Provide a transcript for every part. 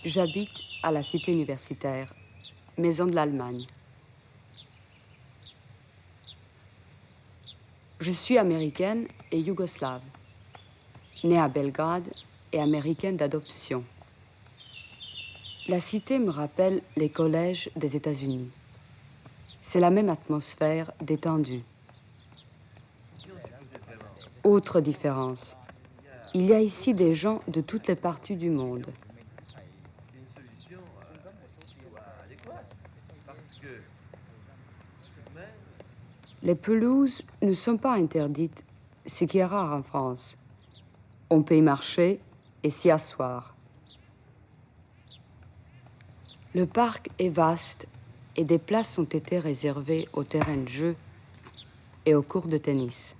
J'habite à la cité universitaire, maison de l'Allemagne. Je suis américaine et yougoslave, née à Belgrade et américaine d'adoption. La cité me rappelle les collèges des États-Unis. C'est la même atmosphère détendue. Autre différence, il y a ici des gens de toutes les parties du monde. Les pelouses ne sont pas interdites, ce qui est rare en France. On peut y marcher et s'y asseoir. Le parc est vaste et des places ont été réservées aux terrains de jeu et aux cours de tennis.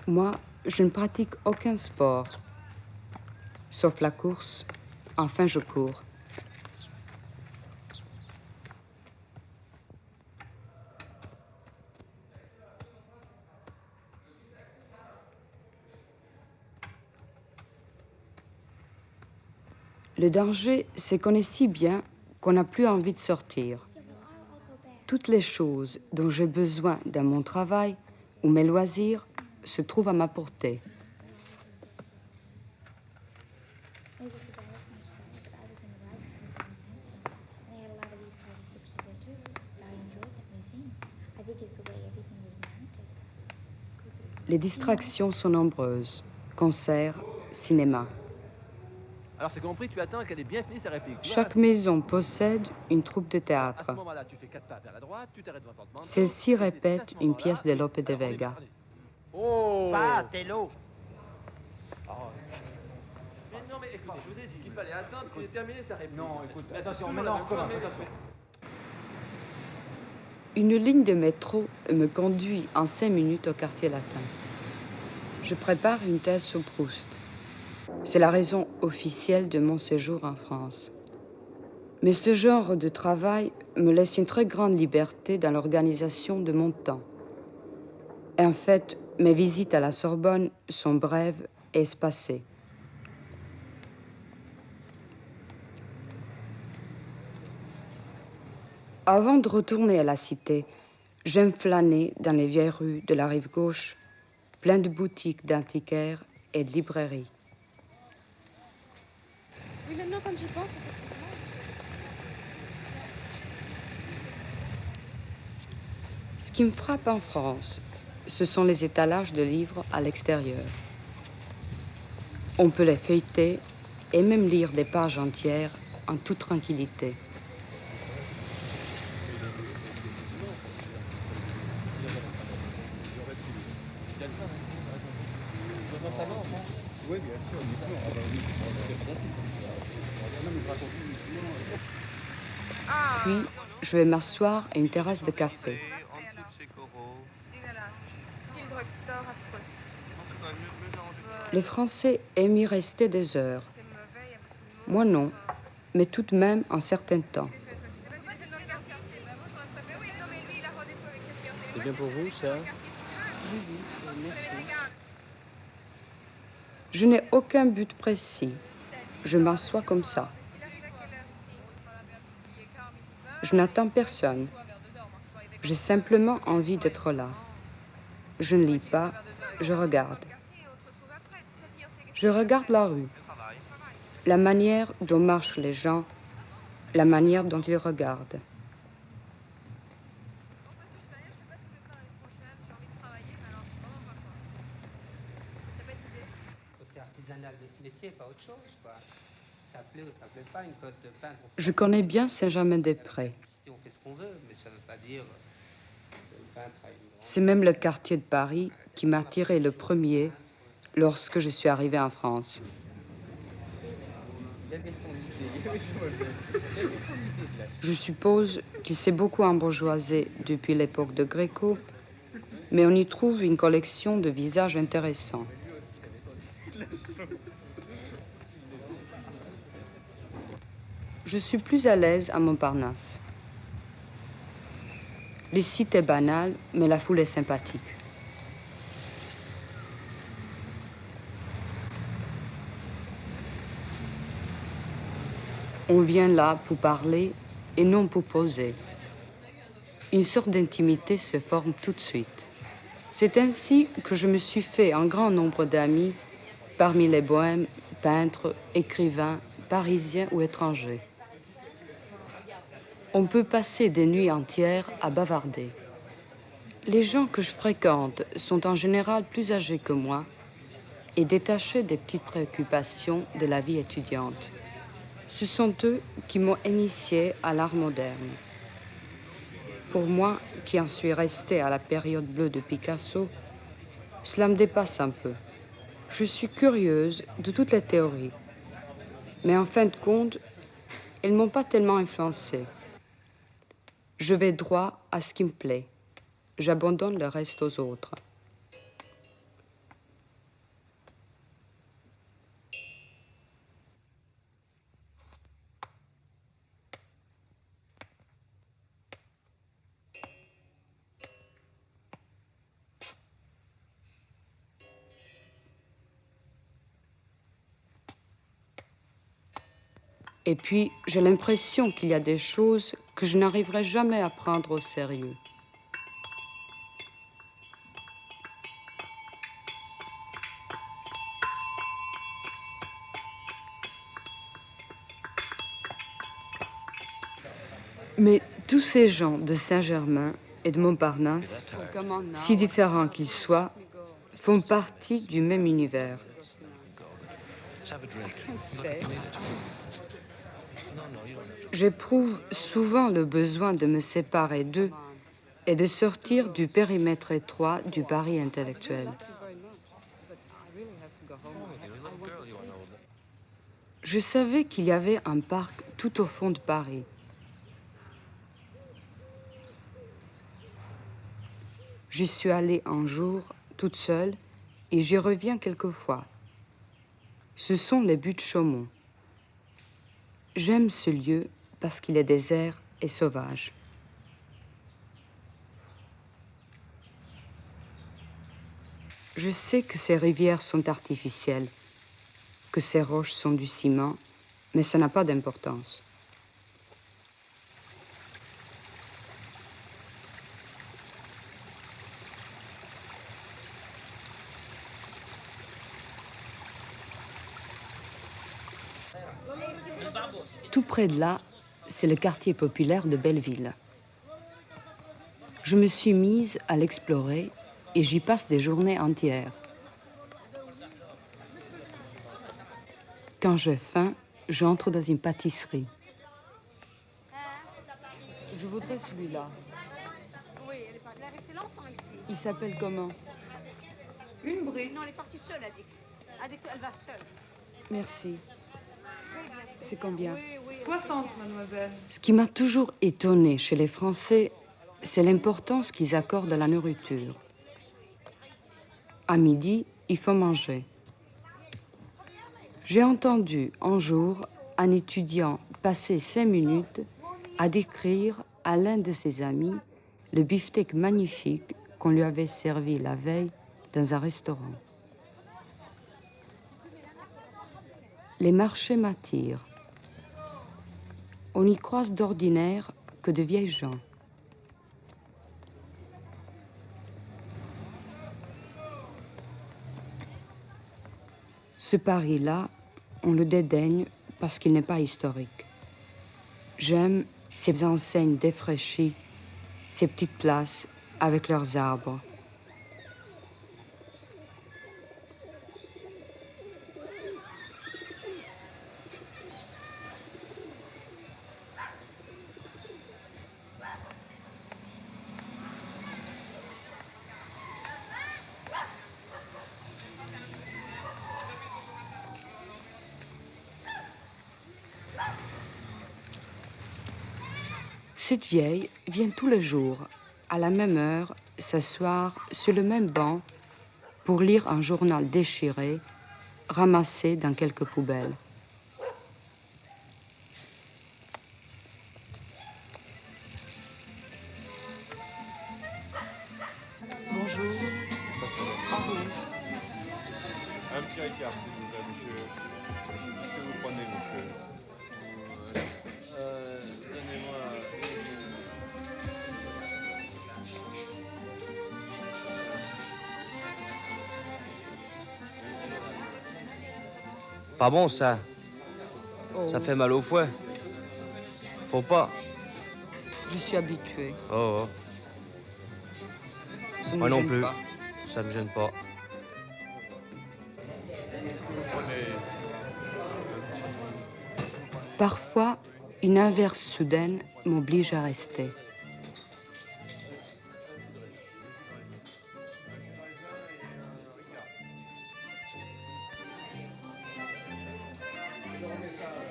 Moi, je ne pratique aucun sport, sauf la course. Enfin, je cours. Le danger, c'est qu'on est si bien qu'on n'a plus envie de sortir. Toutes les choses dont j'ai besoin dans mon travail ou mes loisirs se trouvent à ma portée. Les distractions sont nombreuses. Concerts, cinéma. Alors c'est compris, tu attends qu'elle ait bien fini sa réplique. Chaque maison possède une troupe de théâtre. À ce moment-là, tu fais 4 pas vers la droite, tu t'arrêtes devant ton porte-manteau. Celle-ci répète une pièce de Lope de Vega. Oh! Pas, Tello! Mais non, mais écoutez, je vous ai dit qu'il fallait attendre qu'il ait terminé sa réplique. Non, écoute, Mais attention, toujours maintenant la on recommence. même chose. Une ligne de métro me conduit en 5 minutes au quartier latin. Je prépare une thèse sur Proust. C'est la raison officielle de mon séjour en France. Mais ce genre de travail me laisse une très grande liberté dans l'organisation de mon temps. En fait, mes visites à la Sorbonne sont brèves et espacées. Avant de retourner à la cité, j'aime flâner dans les vieilles rues de la rive gauche, pleines de boutiques d'antiquaires et de librairies. Oui, maintenant, quand j'y pense, Ce qui me frappe en France, ce sont les étalages de livres à l'extérieur. On peut les feuilleter et même lire des pages entières en toute tranquillité. Oui, bien sûr, Puis, je vais m'asseoir à une terrasse de café. Les Français aiment y rester des heures. Moi non, mais tout de même un certain temps. C'est bien pour vous, ça? Je n'ai aucun but précis. Je m'assois comme ça. Je n'attends personne. J'ai simplement envie d'être là. Je ne lis pas, je regarde. Je regarde la rue, la manière dont marchent les gens, la manière dont ils regardent. Côté artisanal de ce métier, pas autre chose, quoi. Ça plaît ou ça plaît pas, une cote de peintre. Je connais bien Saint-Germain-des-Prés. On fait ce qu'on veut, mais ça veut pas dire que le peintre a une grande... C'est même le quartier de Paris qui m'a attiré le premier lorsque je suis arrivée en France. Je suppose qu'il s'est beaucoup embourgeoisé depuis l'époque de Gréco, mais on y trouve une collection de visages intéressants. Je suis plus à l'aise à Montparnasse. Le site est banal, mais la foule est sympathique. On vient là pour parler et non pour poser. Une sorte d'intimité se forme tout de suite. C'est ainsi que je me suis fait un grand nombre d'amis parmi les bohèmes, peintres, écrivains, parisiens ou étrangers. On peut passer des nuits entières à bavarder. Les gens que je fréquente sont en général plus âgés que moi et détachés des petites préoccupations de la vie étudiante. Ce sont eux qui m'ont initié à l'art moderne. Pour moi, qui en suis restée à la période bleue de Picasso, cela me dépasse un peu. Je suis curieuse de toutes les théories, mais en fin de compte, elles ne m'ont pas tellement influencée. Je vais droit à ce qui me plaît. J'abandonne le reste aux autres. Et puis, j'ai l'impression qu'il y a des choses que je n'arriverai jamais à prendre au sérieux. Mais tous ces gens de Saint-Germain et de Montparnasse, si différents qu'ils soient, font partie du même univers. J'éprouve souvent le besoin de me séparer d'eux et de sortir du périmètre étroit du Paris intellectuel. Je savais qu'il y avait un parc tout au fond de Paris. J'y suis allée un jour, toute seule, et j'y reviens quelquefois. Ce sont les buttes Chaumont. J'aime ce lieu parce qu'il est désert et sauvage. Je sais que ces rivières sont artificielles, que ces roches sont du ciment, mais ça n'a pas d'importance. Tout près de là, c'est le quartier populaire de Belleville. Je me suis mise à l'explorer et j'y passe des journées entières. Quand j'ai faim, j'entre dans une pâtisserie. Je voudrais celui-là. Oui, elle est restée longtemps ici. Il s'appelle comment? Une brique. Non, elle est partie seule, elle va seule. Merci. C'est combien? Oui. 60, mademoiselle. Ce qui m'a toujours étonnée chez les Français, c'est l'importance qu'ils accordent à la nourriture. À midi, il faut manger. J'ai entendu un jour un étudiant passer 5 minutes à décrire à l'un de ses amis le beefsteak magnifique qu'on lui avait servi la veille dans un restaurant. Les marchés m'attirent. On n'y croise d'ordinaire que de vieilles gens. Ce Paris-là, on le dédaigne parce qu'il n'est pas historique. J'aime ces enseignes défraîchies, ces petites places avec leurs arbres. Cette vieille vient tous les jours, à la même heure, s'asseoir sur le même banc pour lire un journal déchiré, ramassé dans quelques poubelles. carte, s'il vous plaît, monsieur. Qu'est-ce que vous prenez, monsieur? Donnez-moi... Pas bon, ça. Oh, Ça fait mal au fouet. Faut pas. je suis habituée. Oh, oh. Ça ne Moi me non gêne plus. pas. Ça me gêne pas. Vous prenez... Parfois, une inverse soudaine m'oblige à rester.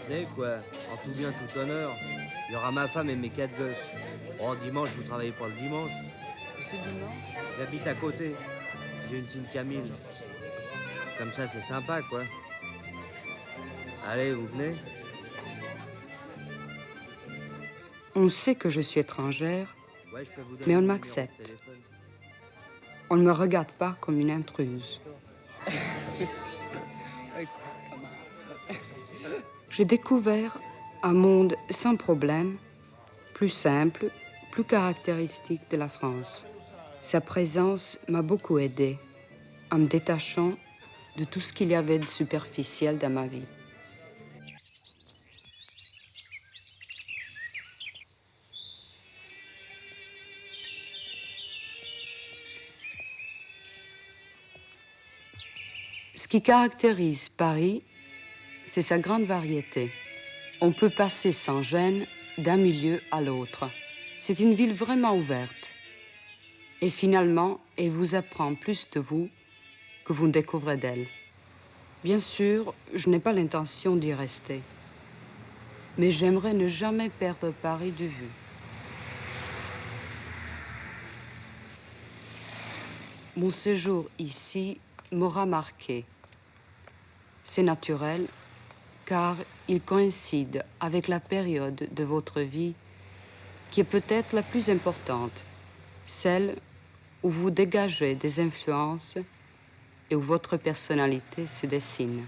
Venez, quoi. En tout bien, tout honneur. Il y aura ma femme et mes 4 gosses. Oh, dimanche, vous travaillez pas le dimanche. C'est dimanche? J'habite à côté. J'ai une team Camille. Comme ça, c'est sympa, quoi. Allez, vous venez? On sait que je suis étrangère, Ouais, je peux vous donner mais on mon numéro de m'accepte. téléphone. On ne me regarde pas comme une intruse. J'ai découvert un monde sans problème, plus simple, plus caractéristique de la France. Sa présence m'a beaucoup aidée, en me détachant de tout ce qu'il y avait de superficiel dans ma vie. Ce qui caractérise Paris, c'est sa grande variété. On peut passer sans gêne d'un milieu à l'autre. C'est une ville vraiment ouverte. Et finalement, elle vous apprend plus de vous que vous ne découvrez d'elle. Bien sûr, je n'ai pas l'intention d'y rester. Mais j'aimerais ne jamais perdre Paris de vue. Mon séjour ici m'aura marqué. C'est naturel, car il coïncide avec la période de votre vie qui est peut-être la plus importante, celle où vous dégagez des influences et où votre personnalité se dessine.